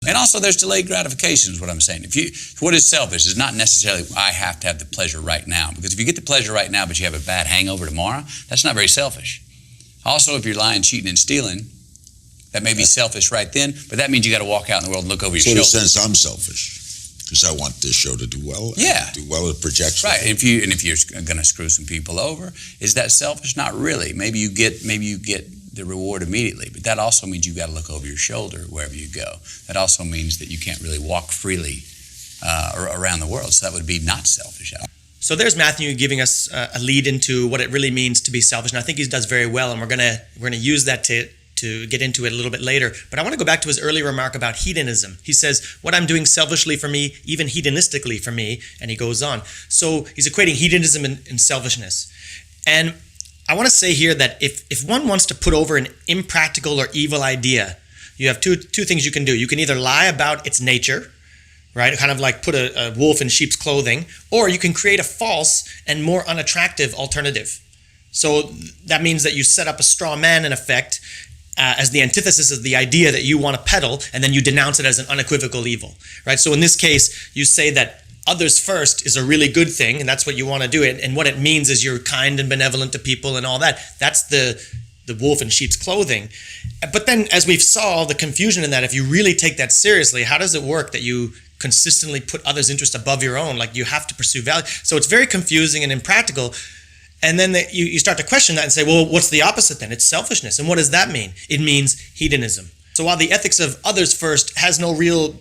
And also there's delayed gratification is what I'm saying. What is selfish is not necessarily I have to have the pleasure right now. Because if you get the pleasure right now but you have a bad hangover tomorrow, that's not very selfish. Also, if you're lying, cheating, and stealing, that may be selfish right then, but that means you got to walk out in the world and look over your shoulder. So in a sense, I'm selfish because I want this show to do well. Yeah. Do well at projection. Right. If you're going to screw some people over, is that selfish? Not really. Maybe you get the reward immediately, but that also means you've got to look over your shoulder wherever you go. That also means that you can't really walk freely around the world. So that would be not selfish. So there's Matthew giving us a lead into what it really means to be selfish, and I think he does very well. And we're gonna use that to get into it a little bit later. But I want to go back to his earlier remark about hedonism. He says, what I'm doing selfishly for me, even hedonistically for me, and he goes on. So he's equating hedonism and selfishness. And I want to say here that if one wants to put over an impractical or evil idea, you have two things you can do. You can either lie about its nature, right? Kind of like put a wolf in sheep's clothing, or you can create a false and more unattractive alternative. So that means that you set up a straw man in effect as the antithesis of the idea that you want to peddle, and then you denounce it as an unequivocal evil, right? So in this case, you say that others first is a really good thing, and that's what you want to do. And what it means is you're kind and benevolent to people and all that. That's the wolf in sheep's clothing. But then, as we saw, the confusion in that, if you really take that seriously, how does it work that you consistently put others' interest above your own? Like, you have to pursue value. So it's very confusing and impractical. And then you start to question that and say, well, what's the opposite then? It's selfishness. And what does that mean? It means hedonism. So while the ethics of others first has no real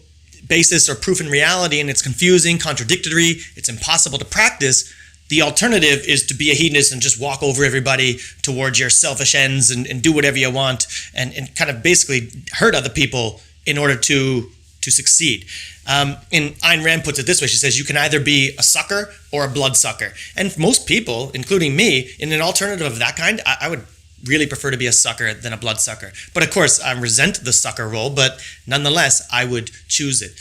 basis or proof in reality, and it's confusing, contradictory, it's impossible to practice, the alternative is to be a hedonist and just walk over everybody towards your selfish ends and do whatever you want and kind of basically hurt other people in order to succeed. And Ayn Rand puts it this way. She says, you can either be a sucker or a bloodsucker. And most people, including me, in an alternative of that kind, I would really prefer to be a sucker than a bloodsucker. But of course, I resent the sucker role, but nonetheless, I would choose it.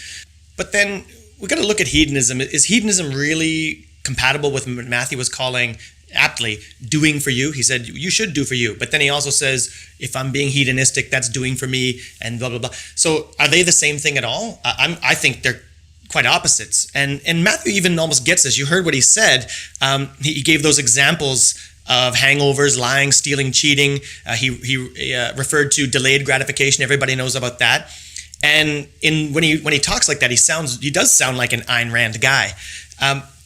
But then we got to look at hedonism. Is hedonism really compatible with what Matthew was calling, aptly, doing for you? He said, you should do for you. But then he also says, if I'm being hedonistic, that's doing for me, and blah, blah, blah. So are they the same thing at all? I think they're quite opposites. And Matthew even almost gets this. You heard what he said. He gave those examples of hangovers, lying, stealing, cheating. He referred to delayed gratification. Everybody knows about that. And when he talks like that, he does sound like an Ayn Rand guy.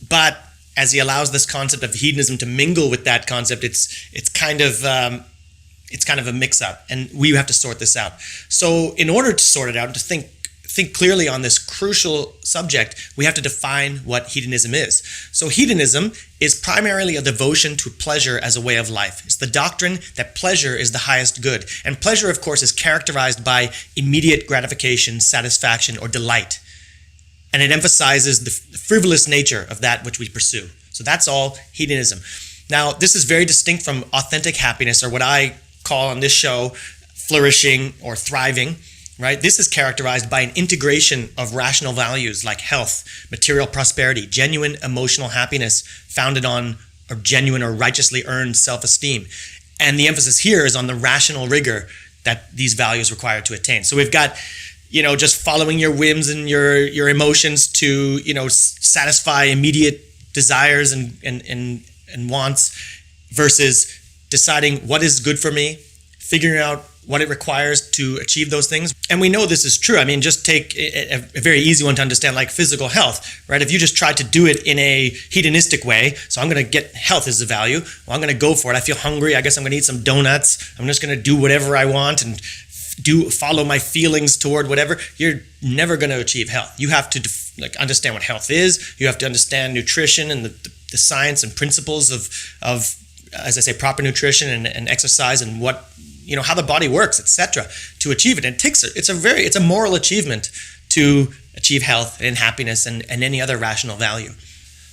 But as he allows this concept of hedonism to mingle with that concept, it's kind of a mix-up, and we have to sort this out. So in order to sort it out and to think clearly on this crucial subject, we have to define what hedonism is. So hedonism is primarily a devotion to pleasure as a way of life. It's the doctrine that pleasure is the highest good. And pleasure, of course, is characterized by immediate gratification, satisfaction, or delight. And it emphasizes the frivolous nature of that which we pursue. So that's all hedonism. Now, this is very distinct from authentic happiness, or what I call on this show flourishing or thriving, right? This is characterized by an integration of rational values like health, material prosperity, genuine emotional happiness founded on or genuine or righteously earned self-esteem. And the emphasis here is on the rational rigor that these values require to attain. So we've got just following your whims and your emotions to, satisfy immediate desires and wants versus deciding what is good for me, figuring out what it requires to achieve those things. And we know this is true. I mean, just take a very easy one to understand, like physical health, right? If you just try to do it in a hedonistic way, so I'm going to get health as a value, well, I'm going to go for it. I feel hungry. I guess I'm going to eat some donuts. I'm just going to do whatever I want and follow my feelings toward whatever. You're never going to achieve health. You have to understand what health is. You have to understand nutrition and the science and principles of as I say, proper nutrition and exercise and what, how the body works, etc., to achieve it. And it's a moral achievement to achieve health and happiness and any other rational value.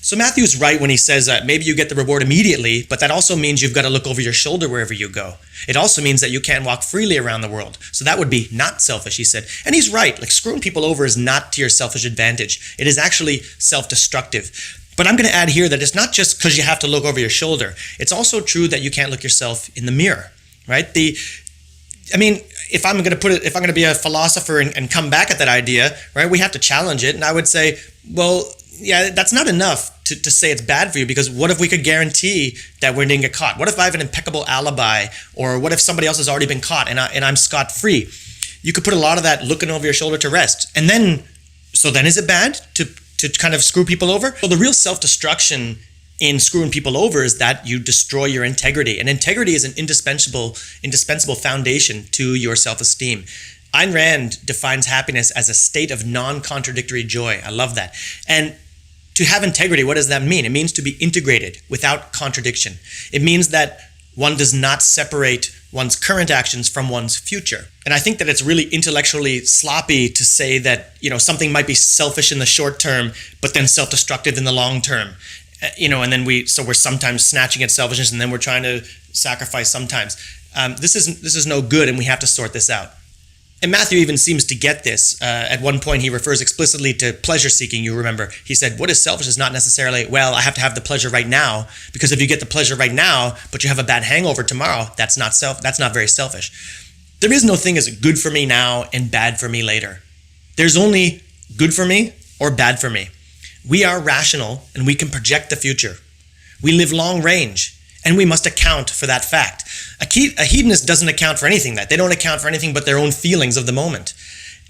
So Matthew's right when he says that maybe you get the reward immediately, but that also means you've got to look over your shoulder wherever you go. It also means that you can't walk freely around the world. So that would be not selfish, he said. And he's right. Like, screwing people over is not to your selfish advantage. It is actually self-destructive. But I'm going to add here that it's not just because you have to look over your shoulder. It's also true that you can't look yourself in the mirror, right? I mean, if I'm going to be a philosopher and come back at that idea, right, we have to challenge it. And I would say, well, yeah, that's not enough to say it's bad for you, because what if we could guarantee that we didn't get caught? What if I have an impeccable alibi? Or what if somebody else has already been caught and I'm scot-free? You could put a lot of that looking over your shoulder to rest. And then, so then is it bad to kind of screw people over? Well, the real self-destruction in screwing people over is that you destroy your integrity. And integrity is an indispensable foundation to your self-esteem. Ayn Rand defines happiness as a state of non-contradictory joy. I love that. And to have integrity, what does that mean? It means to be integrated without contradiction. It means that one does not separate one's current actions from one's future. And I think that it's really intellectually sloppy to say that, something might be selfish in the short term, but then self-destructive in the long term. And then we're sometimes snatching at selfishness, and then we're trying to sacrifice sometimes. This is no good, and we have to sort this out. And Matthew even seems to get this. At one point, he refers explicitly to pleasure seeking. You remember, he said, what is selfish is not necessarily, well, I have to have the pleasure right now, because if you get the pleasure right now, but you have a bad hangover tomorrow, that's not very selfish. There is no thing as good for me now and bad for me later. There's only good for me or bad for me. We are rational and we can project the future. We live long range, and we must account for that fact. A hedonist doesn't account for anything they don't account for anything but their own feelings of the moment.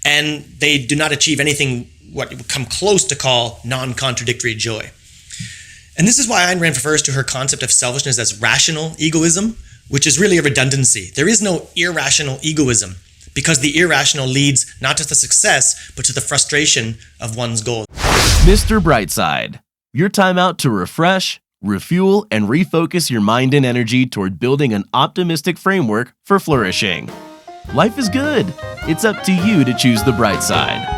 And they do not achieve anything what would come close to call non-contradictory joy. And this is why Ayn Rand refers to her concept of selfishness as rational egoism, which is really a redundancy. There is no irrational egoism, because the irrational leads not to the success, but to the frustration of one's goal. Mr. Brightside, your time out to refresh, refuel, and refocus your mind and energy toward building an optimistic framework for flourishing. Life is good. It's up to you to choose the bright side.